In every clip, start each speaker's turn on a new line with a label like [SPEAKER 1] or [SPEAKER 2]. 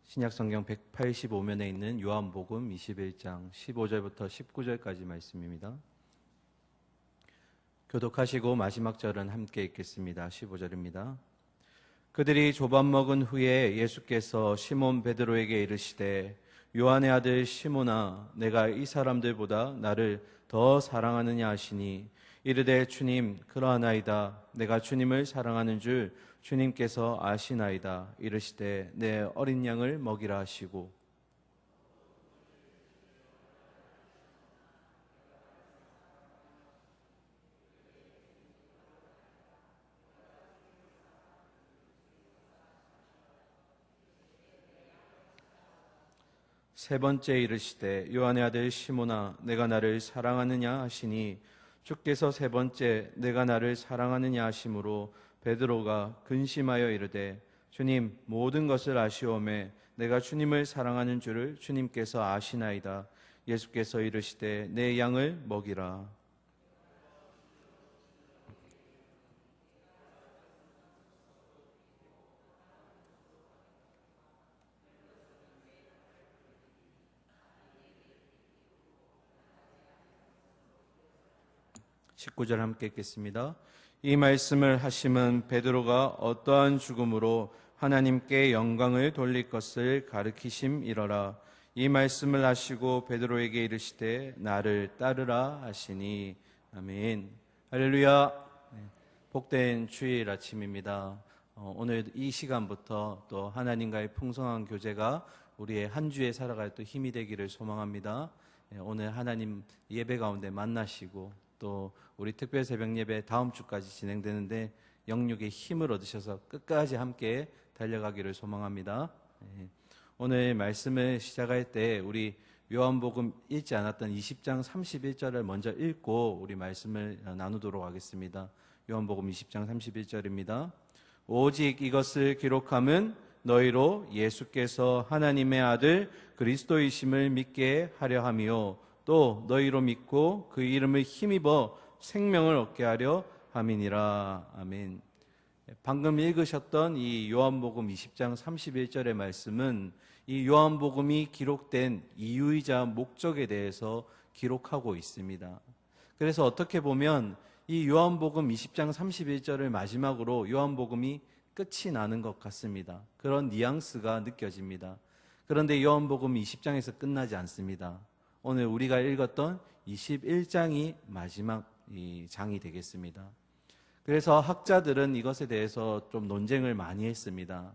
[SPEAKER 1] 신약성경 185면에 있는 요한복음 21장 15절부터 19절까지 말씀입니다. 교독하시고 마지막 절은 함께 읽겠습니다. 15절입니다. 그들이 조밥 먹은 후에 예수께서 시몬 베드로에게 이르시되 요한의 아들 시몬아 내가 이 사람들보다 나를 더 사랑하느냐 하시니 이르되 주님 그러하나이다. 내가 주님을 사랑하는 줄 주님께서 아시나이다. 이르시되 내 어린 양을 먹이라 하시고 세 번째 이르시되 요한의 아들 시몬아 내가 나를 사랑하느냐 하시니 주께서 세 번째 내가 나를 사랑하느냐 하심으로 베드로가 근심하여 이르되 주님 모든 것을 아시오매 내가 주님을 사랑하는 줄을 주님께서 아시나이다. 예수께서 이르시되 내 양을 먹이라. 19절 함께 읽겠습니다. 이 말씀을 하심은 베드로가 어떠한 죽음으로 하나님께 영광을 돌릴 것을 가르치심이러라. 이 말씀을 하시고 베드로에게 이르시되 나를 따르라 하시니. 아멘. 할렐루야. 복된 주일 아침입니다. 오늘 이 시간부터 또 하나님과의 풍성한 교제가 우리의 한 주에 살아갈 또 힘이 되기를 소망합니다. 오늘 하나님 예배 가운데 만나시고 또 우리 특별 새벽 예배 다음 주까지 진행되는데 영육의 힘을 얻으셔서 끝까지 함께 달려가기를 소망합니다. 오늘 말씀을 시작할 때 우리 요한복음 읽지 않았던 20장 31절을 먼저 읽고 우리 말씀을 나누도록 하겠습니다. 요한복음 20장 31절입니다. 오직 이것을 기록함은 너희로 예수께서 하나님의 아들 그리스도이심을 믿게 하려 함이요 또 너희로 믿고 그 이름을 힘입어 생명을 얻게 하려 함이니라. 아멘. 방금 읽으셨던 이 요한복음 20장 31절의 말씀은 이 요한복음이 기록된 이유이자 목적에 대해서 기록하고 있습니다. 그래서 어떻게 보면 이 요한복음 20장 31절을 마지막으로 요한복음이 끝이 나는 것 같습니다. 그런 뉘앙스가 느껴집니다. 그런데 요한복음 20장에서 끝나지 않습니다. 오늘 우리가 읽었던 21장이 마지막 이 장이 되겠습니다. 그래서 학자들은 이것에 대해서 좀 논쟁을 많이 했습니다.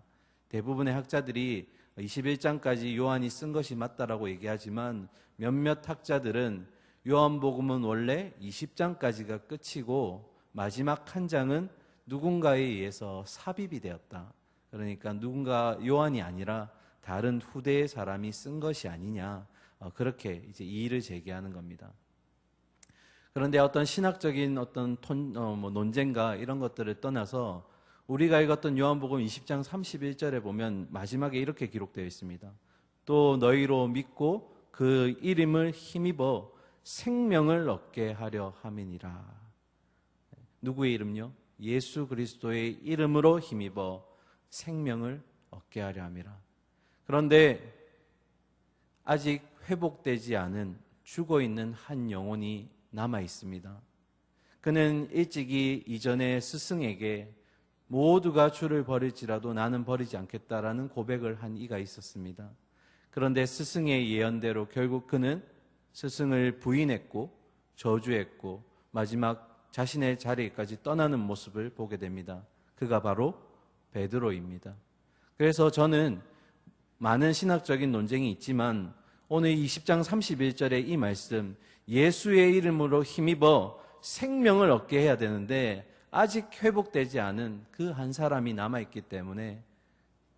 [SPEAKER 1] 대부분의 학자들이 21장까지 요한이 쓴 것이 맞다라고 얘기하지만 몇몇 학자들은 요한복음은 원래 20장까지가 끝이고 마지막 한 장은 누군가에 의해서 삽입이 되었다. 그러니까 누군가 요한이 아니라 다른 후대의 사람이 쓴 것이 아니냐. 그렇게 이제 이의를 제기하는 겁니다. 그런데 어떤 신학적인 어떤 논쟁과 이런 것들을 떠나서 우리가 읽었던 요한복음 20장 31절에 보면 마지막에 이렇게 기록되어 있습니다. 또 너희로 믿고 그 이름을 힘입어 생명을 얻게 하려 함이니라. 누구의 이름요? 예수 그리스도의 이름으로 힘입어 생명을 얻게 하려 함이라. 그런데 아직 회복되지 않은 죽어있는 한 영혼이 남아 있습니다. 그는 일찍이 이전에 스승에게 모두가 주를 버릴지라도 나는 버리지 않겠다라는 고백을 한 이가 있었습니다. 그런데 스승의 예언대로 결국 그는 스승을 부인했고 저주했고 마지막 자신의 자리까지 떠나는 모습을 보게 됩니다. 그가 바로 베드로입니다. 그래서 저는 많은 신학적인 논쟁이 있지만 오늘 20장 31절의 이 말씀 예수의 이름으로 힘입어 생명을 얻게 해야 되는데 아직 회복되지 않은 그 한 사람이 남아있기 때문에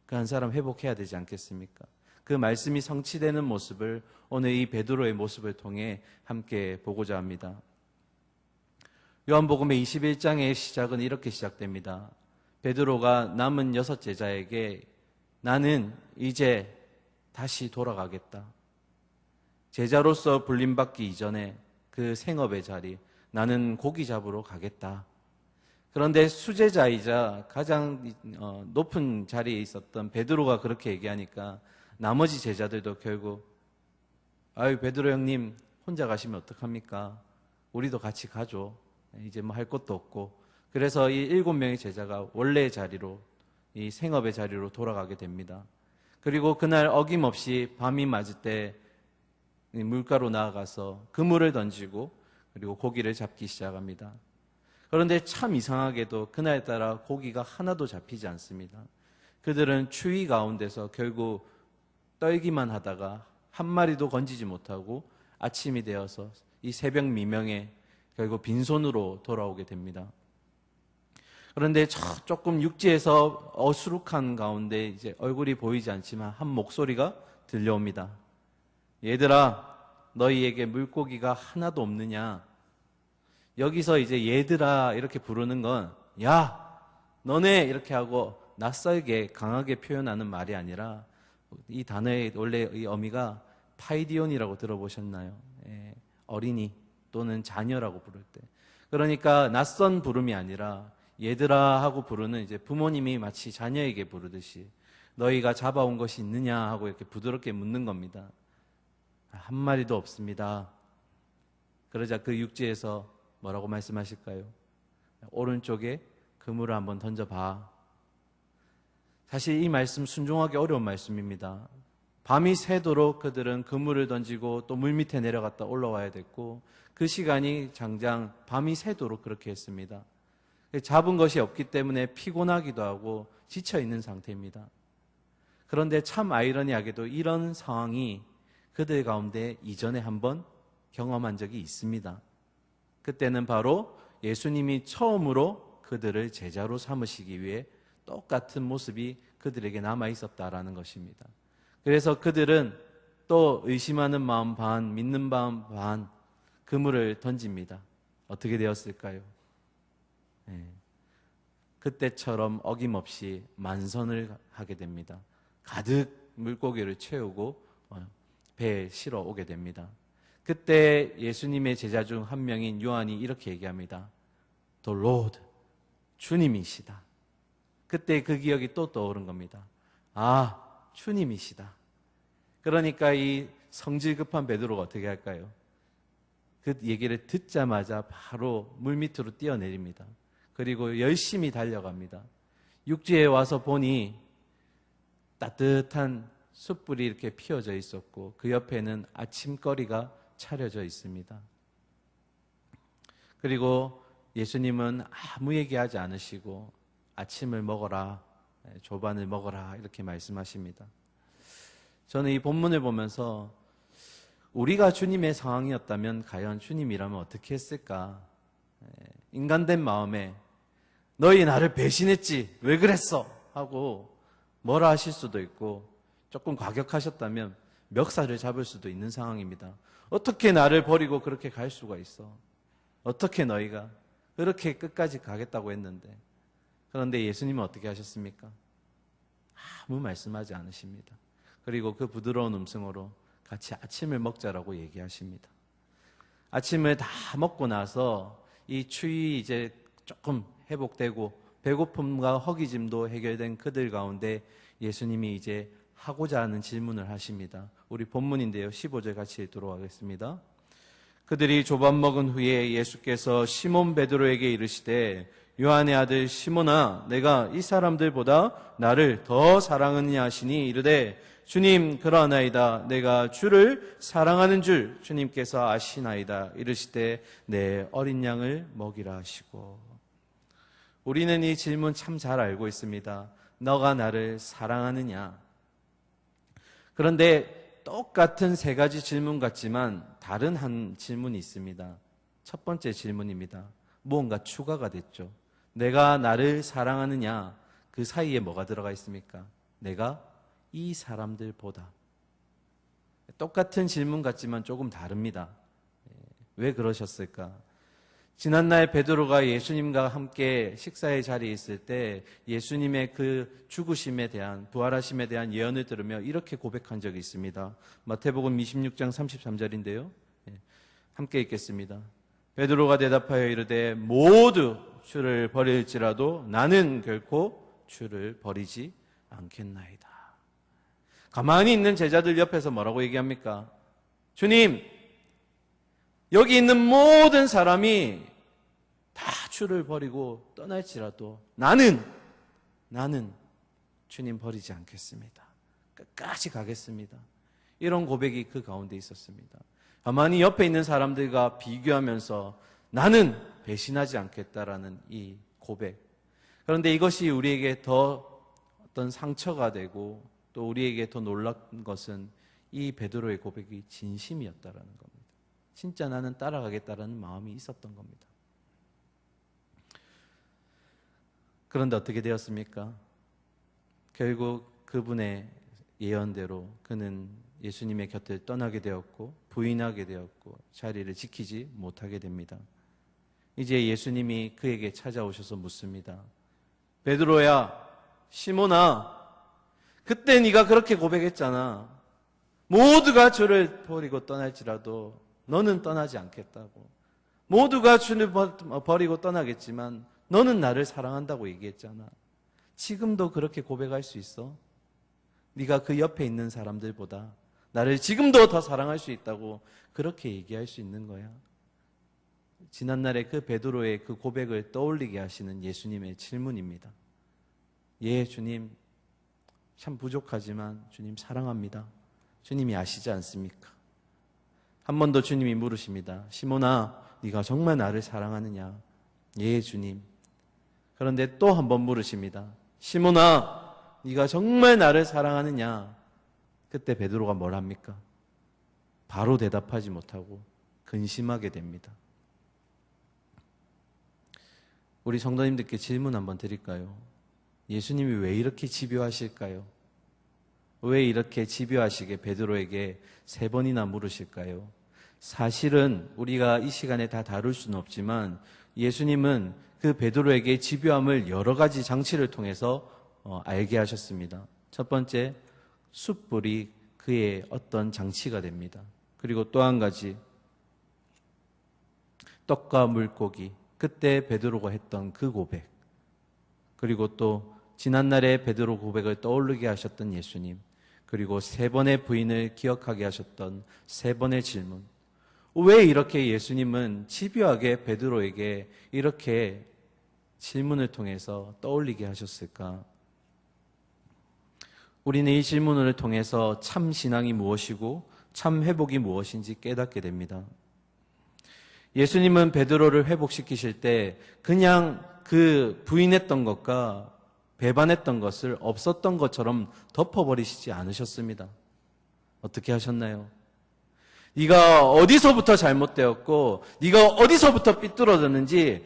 [SPEAKER 1] 그 한 사람 회복해야 되지 않겠습니까? 그 말씀이 성취되는 모습을 오늘 이 베드로의 모습을 통해 함께 보고자 합니다. 요한복음의 21장의 시작은 이렇게 시작됩니다. 베드로가 남은 6 제자에게 나는 이제 다시 돌아가겠다. 제자로서 불림받기 이전에 그 생업의 자리, 나는 고기 잡으러 가겠다. 그런데 수제자이자 가장 높은 자리에 있었던 베드로가 그렇게 얘기하니까 나머지 제자들도 결국 아유 베드로 형님 혼자 가시면 어떡합니까? 우리도 같이 가죠. 이제 뭐 할 것도 없고. 그래서 이 7명의 제자가 원래의 자리로, 이 생업의 자리로 돌아가게 됩니다. 그리고 그날 어김없이 밤이 맞을 때 물가로 나아가서 그물을 던지고 그리고 고기를 잡기 시작합니다. 그런데 참 이상하게도 그날따라 고기가 하나도 잡히지 않습니다. 그들은 추위 가운데서 결국 떨기만 하다가 한 마리도 건지지 못하고 아침이 되어서 이 새벽 미명에 결국 빈손으로 돌아오게 됩니다. 그런데 조금 육지에서 어수룩한 가운데 이제 얼굴이 보이지 않지만 한 목소리가 들려옵니다. 얘들아, 너희에게 물고기가 하나도 없느냐? 여기서 이제 얘들아 이렇게 부르는 건 야, 너네 이렇게 하고 낯설게 강하게 표현하는 말이 아니라 이 단어의 원래 이 어미가 파이디온이라고 들어보셨나요? 어린이 또는 자녀라고 부를 때. 그러니까 낯선 부름이 아니라 얘들아 하고 부르는 이제 부모님이 마치 자녀에게 부르듯이 너희가 잡아온 것이 있느냐 하고 이렇게 부드럽게 묻는 겁니다. 한 마리도 없습니다. 그러자 그 육지에서 뭐라고 말씀하실까요? 오른쪽에 그물을 한번 던져봐. 사실 이 말씀 순종하기 어려운 말씀입니다. 밤이 새도록 그들은 그물을 던지고 또 물 밑에 내려갔다 올라와야 됐고 그 시간이 장장 밤이 새도록 그렇게 했습니다. 잡은 것이 없기 때문에 피곤하기도 하고 지쳐있는 상태입니다. 그런데 참 아이러니하게도 이런 상황이 그들 가운데 이전에 한번 경험한 적이 있습니다. 그때는 바로 예수님이 처음으로 그들을 제자로 삼으시기 위해 똑같은 모습이 그들에게 남아 있었다라는 것입니다. 그래서 그들은 또 의심하는 마음 반, 믿는 마음 반 그물을 던집니다. 어떻게 되었을까요? 그때처럼 어김없이 만선을 하게 됩니다. 가득 물고기를 채우고 배에 실어 오게 됩니다. 그때 예수님의 제자 중 한 명인 요한이 이렇게 얘기합니다. The Lord, 주님이시다. 그때 그 기억이 또 떠오른 겁니다. 아, 주님이시다. 그러니까 이 성질 급한 베드로가 어떻게 할까요? 그 얘기를 듣자마자 바로 물 밑으로 뛰어내립니다. 그리고 열심히 달려갑니다. 육지에 와서 보니 따뜻한 숯불이 이렇게 피어져 있었고 그 옆에는 아침거리가 차려져 있습니다. 그리고 예수님은 아무 얘기하지 않으시고 아침을 먹어라, 조반을 먹어라 이렇게 말씀하십니다. 저는 이 본문을 보면서 우리가 주님의 상황이었다면 과연 주님이라면 어떻게 했을까? 인간된 마음에 너희 나를 배신했지 왜 그랬어? 하고 뭐라 하실 수도 있고 조금 과격하셨다면 멱살을 잡을 수도 있는 상황입니다. 어떻게 나를 버리고 그렇게 갈 수가 있어? 어떻게 너희가 그렇게 끝까지 가겠다고 했는데. 그런데 예수님은 어떻게 하셨습니까? 아무 말씀하지 않으십니다. 그리고 그 부드러운 음성으로 같이 아침을 먹자라고 얘기하십니다. 아침을 다 먹고 나서 이 추위 이제 조금 회복되고 배고픔과 허기짐도 해결된 그들 가운데 예수님이 이제 하고자 하는 질문을 하십니다. 우리 본문인데요. 15절 같이 읽도록 하겠습니다. 그들이 조반 먹은 후에 예수께서 시몬 베드로에게 이르시되 요한의 아들 시몬아 내가 이 사람들보다 나를 더 사랑하느냐 하시니 이르되 주님 그러하나이다 내가 주를 사랑하는 줄 주님께서 아시나이다 이르시되 내 어린 양을 먹이라 하시고. 우리는 이 질문 참 잘 알고 있습니다. 너가 나를 사랑하느냐? 그런데 똑같은 세 가지 질문 같지만 다른 한 질문이 있습니다. 첫 번째 질문입니다. 무언가 추가가 됐죠. 내가 나를 사랑하느냐? 그 사이에 뭐가 들어가 있습니까? 내가 이 사람들보다. 똑같은 질문 같지만 조금 다릅니다. 왜 그러셨을까? 지난날 베드로가 예수님과 함께 식사의 자리에 있을 때 예수님의 그 죽으심에 대한, 부활하심에 대한 예언을 들으며 이렇게 고백한 적이 있습니다. 마태복음 26장 33절인데요. 함께 읽겠습니다. 베드로가 대답하여 이르되 모두 주를 버릴지라도 나는 결코 주를 버리지 않겠나이다. 가만히 있는 제자들 옆에서 뭐라고 얘기합니까? 주님, 여기 있는 모든 사람이 다 주를 버리고 떠날지라도 나는 주님 버리지 않겠습니다. 끝까지 가겠습니다. 이런 고백이 그 가운데 있었습니다. 가만히 옆에 있는 사람들과 비교하면서 나는 배신하지 않겠다라는 이 고백. 그런데 이것이 우리에게 더 어떤 상처가 되고 또 우리에게 더 놀라운 것은 이 베드로의 고백이 진심이었다라는 겁니다. 진짜 나는 따라가겠다라는 마음이 있었던 겁니다. 그런데 어떻게 되었습니까? 결국 그분의 예언대로 그는 예수님의 곁을 떠나게 되었고 부인하게 되었고 자리를 지키지 못하게 됩니다. 이제 예수님이 그에게 찾아오셔서 묻습니다. 베드로야, 시몬아, 그때 네가 그렇게 고백했잖아. 모두가 주를 버리고 떠날지라도 너는 떠나지 않겠다고. 모두가 주를 버리고 떠나겠지만 너는 나를 사랑한다고 얘기했잖아. 지금도 그렇게 고백할 수 있어? 네가 그 옆에 있는 사람들보다 나를 지금도 더 사랑할 수 있다고 그렇게 얘기할 수 있는 거야. 지난날에 그 베드로의 그 고백을 떠올리게 하시는 예수님의 질문입니다. 예, 주님, 참 부족하지만 주님 사랑합니다. 주님이 아시지 않습니까? 한 번 더 주님이 물으십니다. 시몬아, 네가 정말 나를 사랑하느냐? 예, 주님. 그런데 또 한 번 물으십니다. 시몬아, 네가 정말 나를 사랑하느냐? 그때 베드로가 뭘 합니까? 바로 대답하지 못하고 근심하게 됩니다. 우리 성도님들께 질문 한번 드릴까요? 예수님이 왜 이렇게 집요하실까요? 왜 이렇게 집요하시게 베드로에게 3번이나 물으실까요? 사실은 우리가 이 시간에 다 다룰 수는 없지만 예수님은 그 베드로에게 집요함을 여러 가지 장치를 통해서 알게 하셨습니다. 첫 번째, 숯불이 그의 어떤 장치가 됩니다. 그리고 또 한 가지, 떡과 물고기, 그때 베드로가 했던 그 고백, 그리고 또 지난날의 베드로 고백을 떠올리게 하셨던 예수님, 그리고 3번의 부인을 기억하게 하셨던 3번의 질문. 왜 이렇게 예수님은 집요하게 베드로에게 이렇게 질문을 통해서 떠올리게 하셨을까? 우리는 이 질문을 통해서 참 신앙이 무엇이고 참 회복이 무엇인지 깨닫게 됩니다. 예수님은 베드로를 회복시키실 때 그냥 그 부인했던 것과 배반했던 것을 없었던 것처럼 덮어버리시지 않으셨습니다. 어떻게 하셨나요? 네가 어디서부터 잘못되었고 네가 어디서부터 삐뚤어졌는지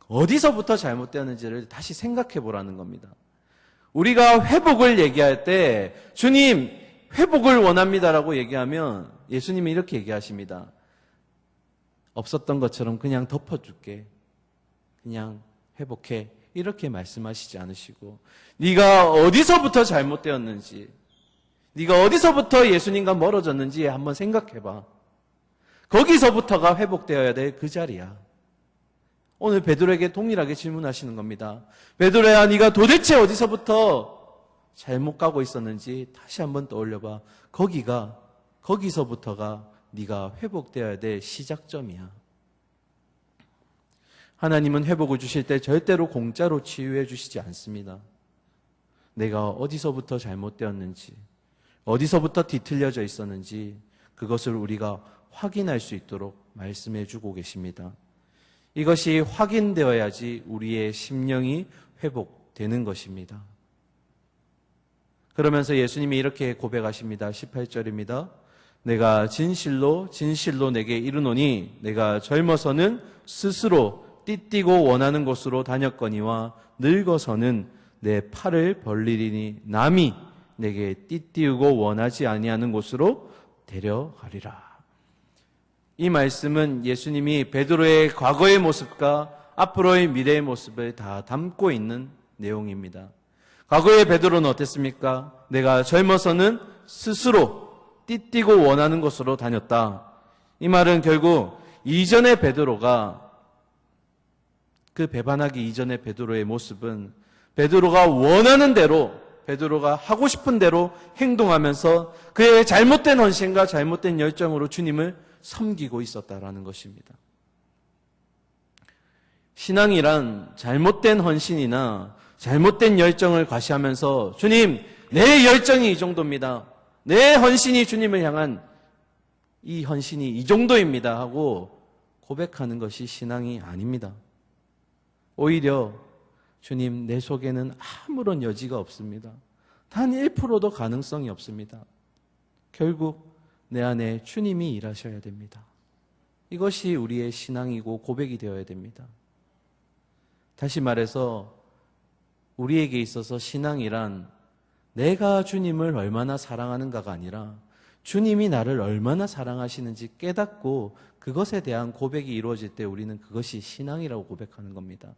[SPEAKER 1] 어디서부터 잘못되었는지를 다시 생각해 보라는 겁니다. 우리가 회복을 얘기할 때 주님 회복을 원합니다라고 얘기하면 예수님이 이렇게 얘기하십니다. 없었던 것처럼 그냥 덮어줄게. 그냥 회복해. 이렇게 말씀하시지 않으시고 네가 어디서부터 잘못되었는지 네가 어디서부터 예수님과 멀어졌는지 한번 생각해봐. 거기서부터가 회복되어야 될 그 자리야. 오늘 베드로에게 동일하게 질문하시는 겁니다. 베드로야, 네가 도대체 어디서부터 잘못 가고 있었는지 다시 한번 떠올려봐. 거기서부터가 네가 회복되어야 될 시작점이야. 하나님은 회복을 주실 때 절대로 공짜로 치유해 주시지 않습니다. 내가 어디서부터 잘못되었는지, 어디서부터 뒤틀려져 있었는지 그것을 우리가 확인할 수 있도록 말씀해 주고 계십니다. 이것이 확인되어야지 우리의 심령이 회복되는 것입니다. 그러면서 예수님이 이렇게 고백하십니다. 18절입니다. 내가 진실로 내게 이르노니 내가 젊어서는 스스로 띠띠고 원하는 곳으로 다녔거니와 늙어서는 내 팔을 벌리리니 남이 내게 띠띠우고 원하지 아니하는 곳으로 데려가리라. 이 말씀은 예수님이 베드로의 과거의 모습과 앞으로의 미래의 모습을 다 담고 있는 내용입니다. 과거의 베드로는 어땠습니까? 내가 젊어서는 스스로 띠띠고 원하는 곳으로 다녔다. 이 말은 결국 이전의 베드로가 그 배반하기 이전의 베드로의 모습은 베드로가 원하는 대로 베드로가 하고 싶은 대로 행동하면서 그의 잘못된 헌신과 잘못된 열정으로 주님을 섬기고 있었다라는 것입니다. 신앙이란 잘못된 헌신이나 잘못된 열정을 과시하면서 주님, 내 열정이 이 정도입니다. 내 헌신이 주님을 향한 이 헌신이 이 정도입니다 하고 고백하는 것이 신앙이 아닙니다. 오히려 주님, 내 속에는 아무런 여지가 없습니다. 단 1%도 가능성이 없습니다. 결국 내 안에 주님이 일하셔야 됩니다. 이것이 우리의 신앙이고 고백이 되어야 됩니다. 다시 말해서 우리에게 있어서 신앙이란 내가 주님을 얼마나 사랑하는가가 아니라 주님이 나를 얼마나 사랑하시는지 깨닫고 그것에 대한 고백이 이루어질 때 우리는 그것이 신앙이라고 고백하는 겁니다.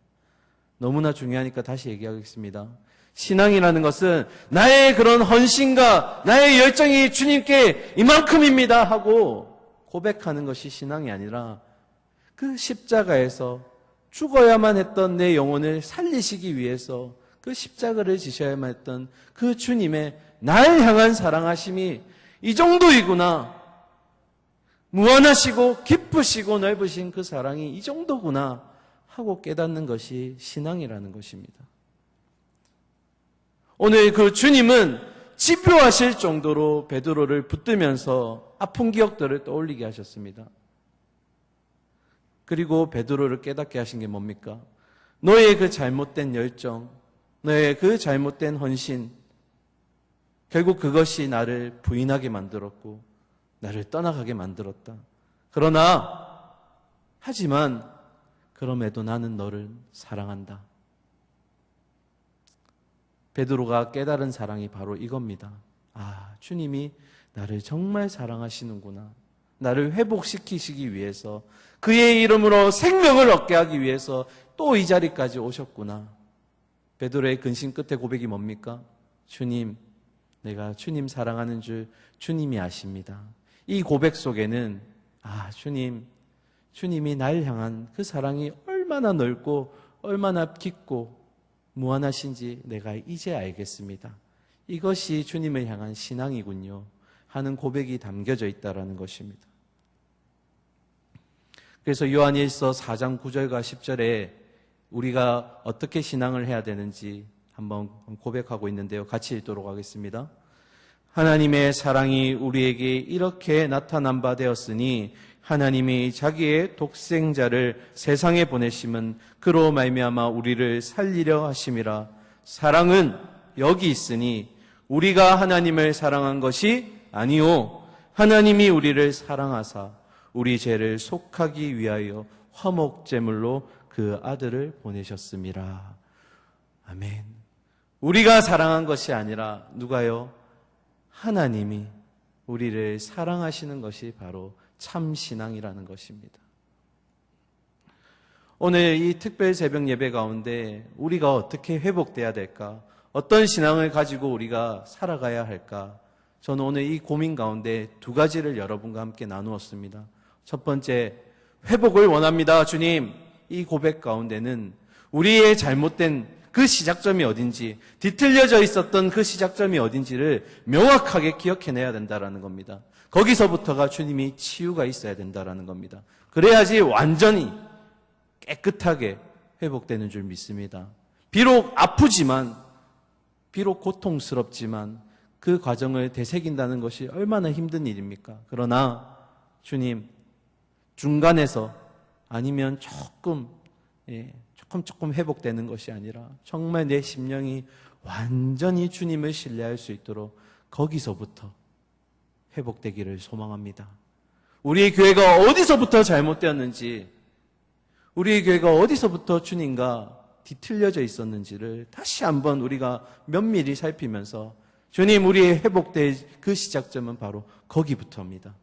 [SPEAKER 1] 너무나 중요하니까 다시 얘기하겠습니다. 신앙이라는 것은 나의 그런 헌신과 나의 열정이 주님께 이만큼입니다 하고 고백하는 것이 신앙이 아니라 그 십자가에서 죽어야만 했던 내 영혼을 살리시기 위해서 그 십자가를 지셔야만 했던 그 주님의 날 향한 사랑하심이 이 정도이구나. 무한하시고 기쁘시고 넓으신 그 사랑이 이 정도구나 하고 깨닫는 것이 신앙이라는 것입니다. 오늘 그 주님은 집요하실 정도로 베드로를 붙들면서 아픈 기억들을 떠올리게 하셨습니다. 그리고 베드로를 깨닫게 하신 게 뭡니까? 너의 그 잘못된 열정, 너의 그 잘못된 헌신, 결국 그것이 나를 부인하게 만들었고 나를 떠나가게 만들었다. 하지만 그럼에도 나는 너를 사랑한다. 베드로가 깨달은 사랑이 바로 이겁니다. 아, 주님이 나를 정말 사랑하시는구나. 나를 회복시키시기 위해서 그의 이름으로 생명을 얻게 하기 위해서 또 이 자리까지 오셨구나. 베드로의 근심 끝에 고백이 뭡니까? 주님, 내가 주님 사랑하는 줄 주님이 아십니다. 이 고백 속에는 주님이 날 향한 그 사랑이 얼마나 넓고 얼마나 깊고 무한하신지 내가 이제 알겠습니다. 이것이 주님을 향한 신앙이군요 하는 고백이 담겨져 있다는 것입니다. 그래서 요한일서 4장 9절과 10절에 우리가 어떻게 신앙을 해야 되는지 한번 고백하고 있는데요. 같이 읽도록 하겠습니다. 하나님의 사랑이 우리에게 이렇게 나타난 바 되었으니 하나님이 자기의 독생자를 세상에 보내심은 그로 말미암아 우리를 살리려 하심이라. 사랑은 여기 있으니 우리가 하나님을 사랑한 것이 아니요 하나님이 우리를 사랑하사 우리 죄를 속하기 위하여 화목제물로 그 아들을 보내셨음이라. 아멘. 우리가 사랑한 것이 아니라 누가요? 하나님이 우리를 사랑하시는 것이 바로 참 신앙이라는 것입니다. 오늘 이 특별 새벽 예배 가운데 우리가 어떻게 회복돼야 될까? 어떤 신앙을 가지고 우리가 살아가야 할까? 저는 오늘 이 고민 가운데 두 가지를 여러분과 함께 나누었습니다. 첫 번째, 회복을 원합니다, 주님. 이 고백 가운데는 우리의 잘못된 그 시작점이 어딘지, 뒤틀려져 있었던 그 시작점이 어딘지를 명확하게 기억해내야 된다는 겁니다. 거기서부터가 주님이 치유가 있어야 된다는 겁니다. 그래야지 완전히 깨끗하게 회복되는 줄 믿습니다. 비록 아프지만, 비록 고통스럽지만 그 과정을 되새긴다는 것이 얼마나 힘든 일입니까? 그러나 주님, 중간에서 아니면 조금 회복되는 것이 아니라 정말 내 심령이 완전히 주님을 신뢰할 수 있도록 거기서부터 회복되기를 소망합니다. 우리의 교회가 어디서부터 잘못되었는지, 우리의 교회가 어디서부터 주님과 뒤틀려져 있었는지를 다시 한번 우리가 면밀히 살피면서 주님, 우리의 회복될 그 시작점은 바로 거기부터입니다.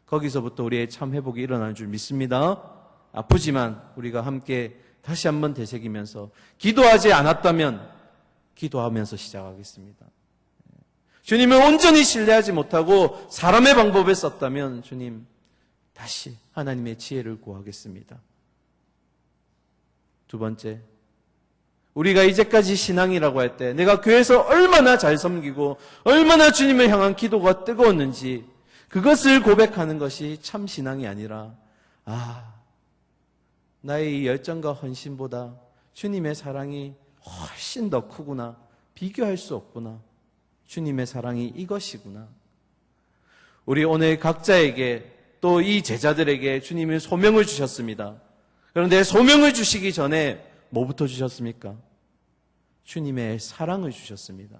[SPEAKER 1] 거기서부터 우리의 참 회복이 일어나는 줄 믿습니다. 아프지만 우리가 함께 다시 한번 되새기면서 기도하지 않았다면 기도하면서 시작하겠습니다. 주님을 온전히 신뢰하지 못하고 사람의 방법을 썼다면 주님, 다시 하나님의 지혜를 구하겠습니다. 두 번째, 우리가 이제까지 신앙이라고 할 때 내가 교회에서 얼마나 잘 섬기고 얼마나 주님을 향한 기도가 뜨거웠는지 그것을 고백하는 것이 참 신앙이 아니라 나의 이 열정과 헌신보다 주님의 사랑이 훨씬 더 크구나. 비교할 수 없구나. 주님의 사랑이 이것이구나. 우리 오늘 각자에게 또 이 제자들에게 주님이 소명을 주셨습니다. 그런데 소명을 주시기 전에 뭐부터 주셨습니까? 주님의 사랑을 주셨습니다.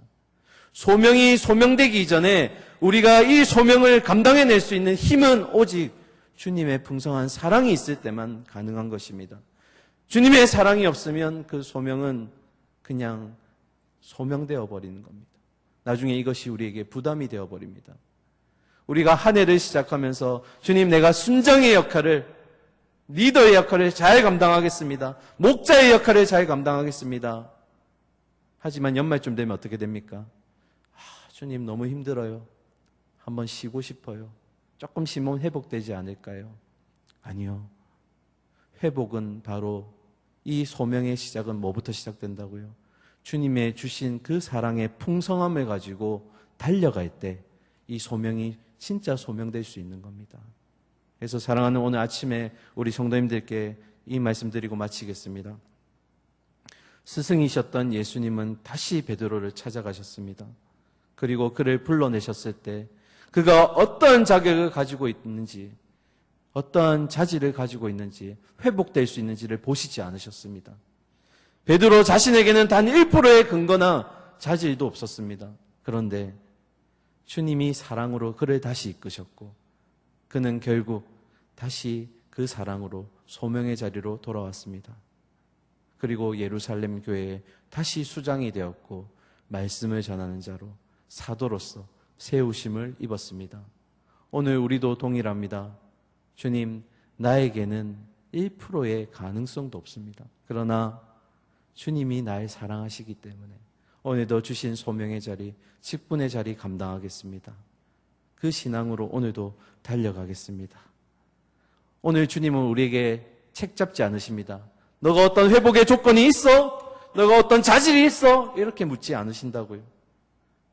[SPEAKER 1] 소명이 소명되기 이전에 우리가 이 소명을 감당해낼 수 있는 힘은 오직 주님의 풍성한 사랑이 있을 때만 가능한 것입니다. 주님의 사랑이 없으면 그 소명은 그냥 소명되어 버리는 겁니다. 나중에 이것이 우리에게 부담이 되어 버립니다. 우리가 한 해를 시작하면서 주님, 내가 순장의 역할을, 리더의 역할을 잘 감당하겠습니다. 목자의 역할을 잘 감당하겠습니다. 하지만 연말쯤 되면 어떻게 됩니까? 주님, 너무 힘들어요. 한번 쉬고 싶어요. 조금 쉬면 회복되지 않을까요? 아니요. 회복은 바로 이 소명의 시작은 뭐부터 시작된다고요? 주님의 주신 그 사랑의 풍성함을 가지고 달려갈 때 이 소명이 진짜 소명될 수 있는 겁니다. 그래서 사랑하는 오늘 아침에 우리 성도님들께 이 말씀 드리고 마치겠습니다. 스승이셨던 예수님은 다시 베드로를 찾아가셨습니다. 그리고 그를 불러내셨을 때 그가 어떠한 자격을 가지고 있는지, 어떠한 자질을 가지고 있는지, 회복될 수 있는지를 보시지 않으셨습니다. 베드로 자신에게는 단 1%의 근거나 자질도 없었습니다. 그런데 주님이 사랑으로 그를 다시 이끄셨고 그는 결국 다시 그 사랑으로 소명의 자리로 돌아왔습니다. 그리고 예루살렘 교회에 다시 수장이 되었고 말씀을 전하는 자로 사도로서 세우심을 입었습니다. 오늘 우리도 동일합니다. 주님, 나에게는 1%의 가능성도 없습니다. 그러나 주님이 날 사랑하시기 때문에 오늘도 주신 소명의 자리, 직분의 자리 감당하겠습니다. 그 신앙으로 오늘도 달려가겠습니다. 오늘 주님은 우리에게 책 잡지 않으십니다. 너가 어떤 회복의 조건이 있어? 너가 어떤 자질이 있어? 이렇게 묻지 않으신다고요.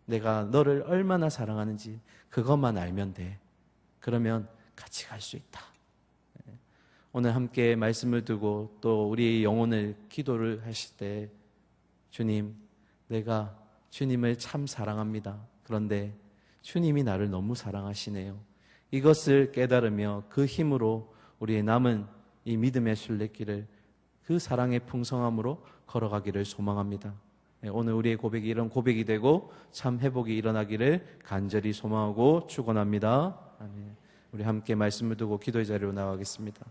[SPEAKER 1] 내가 너를 얼마나 사랑하는지 그것만 알면 돼. 그러면 같이 갈 수 있다. 오늘 함께 말씀을 두고 또 우리의 영혼을 기도를 하실 때 주님, 내가 주님을 참 사랑합니다. 그런데 주님이 나를 너무 사랑하시네요. 이것을 깨달으며 그 힘으로 우리의 남은 이 믿음의 순례길을 그 사랑의 풍성함으로 걸어가기를 소망합니다. 오늘 우리의 고백이 이런 고백이 되고 참 회복이 일어나기를 간절히 소망하고 축원합니다. 아멘. 우리 함께 말씀을 두고 기도의 자리로 나가겠습니다.